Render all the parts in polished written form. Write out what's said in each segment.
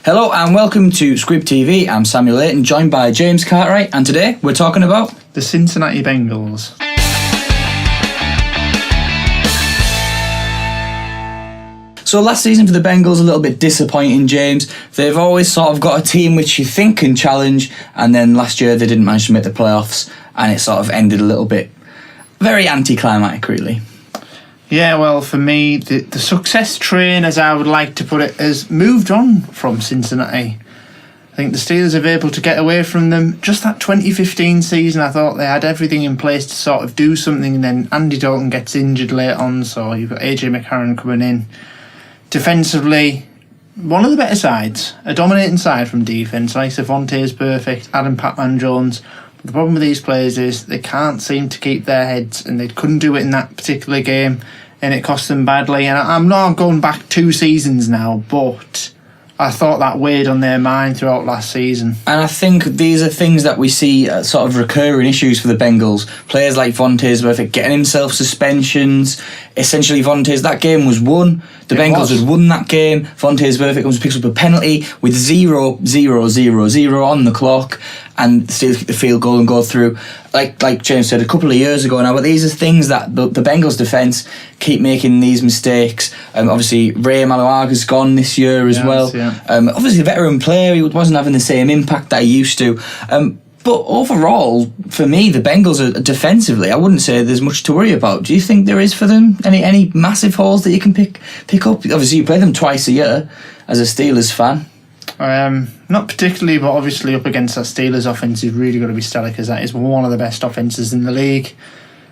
Hello and welcome to Squib TV. I'm Samuel Layton, joined by James Cartwright, and today we're talking about the Cincinatti Bengals. So last season for the Bengals, a little bit disappointing, James. They've always sort of got a team which you think can challenge, and then last year they didn't manage to make the playoffs, and it sort of ended a little bit very anticlimactic, really. Yeah, well, for me, the success train, as I would like to put it, has moved on from Cincinnati. I think the Steelers are able to get away from them. Just that 2015 season, I thought they had everything in place to sort of do something, and then Andy Dalton gets injured late on, so you've got AJ McCarron coming in. Defensively, one of the better sides, a dominating side from defence, like Savonte is perfect, Adam Patman-Jones. But the problem with these players is they can't seem to keep their heads, and they couldn't do it in that particular game, and it cost them badly. And I'm not going back 2 seasons now, but I thought that weighed on their mind throughout last season. And I think these are things that we see sort of recurring issues for the Bengals. Players like Vontaze Burfict getting himself suspensions. Essentially, that game was won. The Bengals had won that game. Vontaze Burfict comes and picks up a penalty with 0-0-0-0 on the clock, and the Steelers kick the field goal and go through. Like James said a couple of years ago now, but these are things that the Bengals defence keep making these mistakes. Obviously, Ray Maluaga's gone this year as well. Yeah. Obviously, a veteran player, he wasn't having the same impact that he used to. But overall, for me, the Bengals are defensively, I wouldn't say there's much to worry about. Do you think there is for them? Any massive holes that you can pick up? Obviously, you play them twice a year as a Steelers fan. Not particularly, but obviously up against that Steelers offense, you've really got to be stellar, because that is one of the best offences in the league.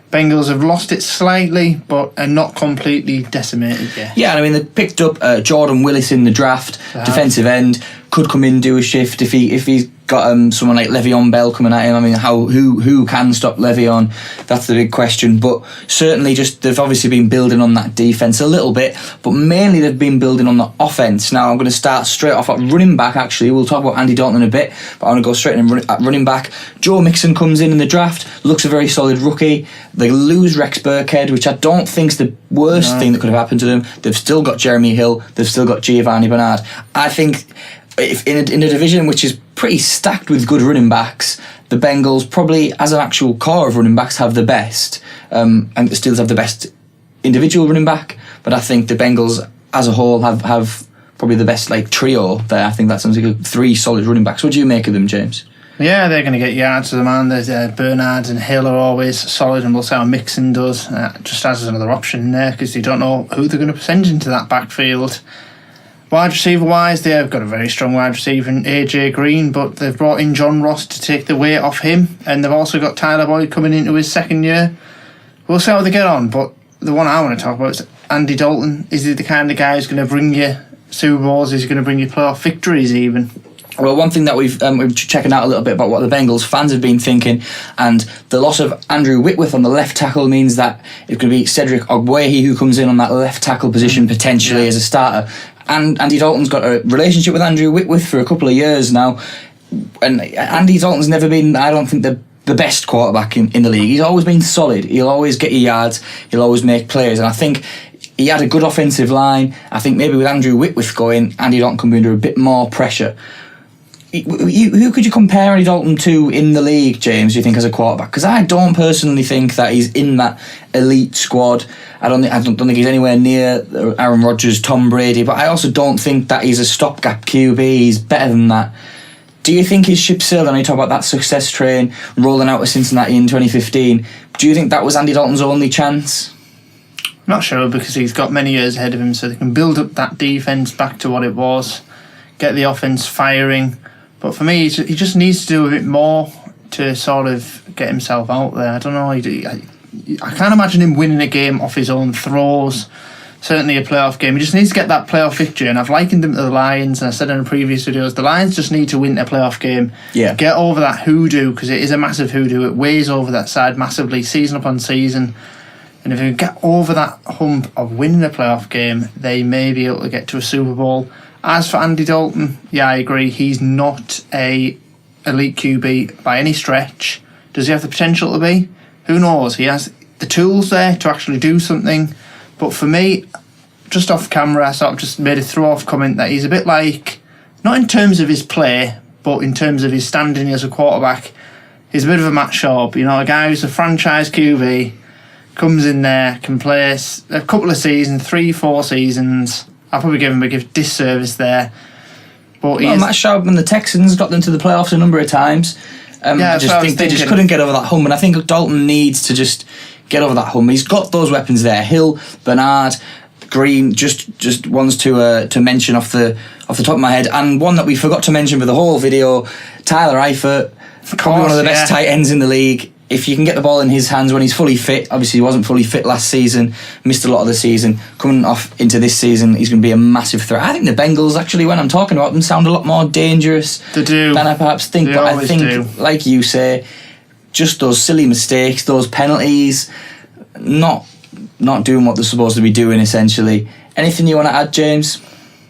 Bengals have lost it slightly, but are not completely decimated yet. Yeah, I mean, they picked up Jordan Willis in the draft, defensive end, could come in, do a shift if he's got someone like Le'Veon Bell coming at him. I mean, who can stop Le'Veon? That's the big question. But certainly, they've obviously been building on that defense a little bit, but mainly they've been building on the offense. Now I'm going to start straight off at running back. Actually, we'll talk about Andy Dalton in a bit, but I want to go straight in at running back. Joe Mixon comes in the draft, looks a very solid rookie. They lose Rex Burkhead, which I don't think's the worst thing that could have happened to them. They've still got Jeremy Hill. They've still got Giovanni Bernard. I think if in a division which is pretty stacked with good running backs, the Bengals probably, as an actual core of running backs, have the best. And the Steelers have the best individual running back, but I think the Bengals as a whole have probably the best trio there. I think that sounds like 3 solid running backs. What do you make of them, James? Yeah, they're going to get yards to the man. Bernard and Hill are always solid, and we'll see how Mixon does. Just as another option in there, because they don't know who they're going to send into that backfield. Wide receiver wise, they've got a very strong wide receiver in AJ Green, but they've brought in John Ross to take the weight off him, and they've also got Tyler Boyd coming into his 2nd year. We'll see how they get on, but the one I want to talk about is Andy Dalton. Is he the kind of guy who's going to bring you Super Bowls? Is he going to bring you playoff victories even? Well, one thing that we've checking out a little bit about what the Bengals fans have been thinking, and the loss of Andrew Whitworth on the left tackle means that it's going to be Cedric Ogbuehi who comes in on that left tackle position potentially as a starter. And Andy Dalton's got a relationship with Andrew Whitworth for a couple of years now, and Andy Dalton's never been, I don't think, the best quarterback in the league. He's always been solid. He'll always get you yards. He'll always make plays, and I think he had a good offensive line. I think maybe with Andrew Whitworth going, Andy Dalton can be under a bit more pressure. Who could you compare Andy Dalton to in the league, James, do you think, as a quarterback? Because I don't personally think that he's in that elite squad. I don't think he's anywhere near Aaron Rodgers, Tom Brady, but I also don't think that he's a stopgap QB. He's better than that. Do you think his ship sailed? And you talk about that success train rolling out of Cincinnati in 2015. Do you think that was Andy Dalton's only chance? Not sure, because he's got many years ahead of him, so they can build up that defence back to what it was, get the offence firing. But for me, he just needs to do a bit more to sort of get himself out there. I don't know. I can't imagine him winning a game off his own throws. Certainly a playoff game. He just needs to get that playoff victory. And I've likened him to the Lions, and I said in previous videos, the Lions just need to win a playoff game. Yeah. Get over that hoodoo, because it is a massive hoodoo. It weighs over that side massively, season upon season. And if they get over that hump of winning a playoff game, they may be able to get to a Super Bowl. As for Andy Dalton, yeah, I agree. He's not a elite QB by any stretch. Does he have the potential to be? Who knows? He has the tools there to actually do something. But for me, just off camera, I sort of just made a throw-off comment that he's a bit like not in terms of his play, but in terms of his standing as a quarterback, he's a bit of a Matt Schaub. You know, a guy who's a franchise QB, comes in there, can play a couple of seasons, 3-4 seasons. I'll probably give him a disservice there. But Matt Schaub and the Texans got them to the playoffs a number of times. I just think they just couldn't get over that hump, and I think Dalton needs to just get over that hump. He's got those weapons there. Hill, Bernard, Green, just ones to mention off the top of my head, and one that we forgot to mention for the whole video, Tyler Eifert, probably one of the best tight ends in the league. If you can get the ball in his hands when he's fully fit, obviously he wasn't fully fit last season, missed a lot of the season. Coming off into this season, he's going to be a massive threat. I think the Bengals, actually, when I'm talking about them, sound a lot more dangerous than I perhaps think. But I think, like you say, just those silly mistakes, those penalties, not doing what they're supposed to be doing, essentially. Anything you want to add, James?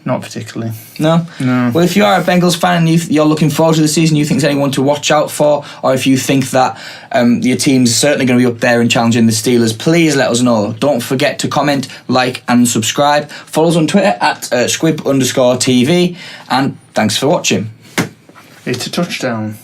Not particularly. No? Well, if you are a Bengals fan and you're looking forward to the season, you think there's anyone to watch out for, or if you think that your team's certainly going to be up there and challenging the Steelers, please let us know. Don't forget to comment, like and subscribe. Follow us on Twitter at Squib_TV, and thanks for watching. It's a touchdown.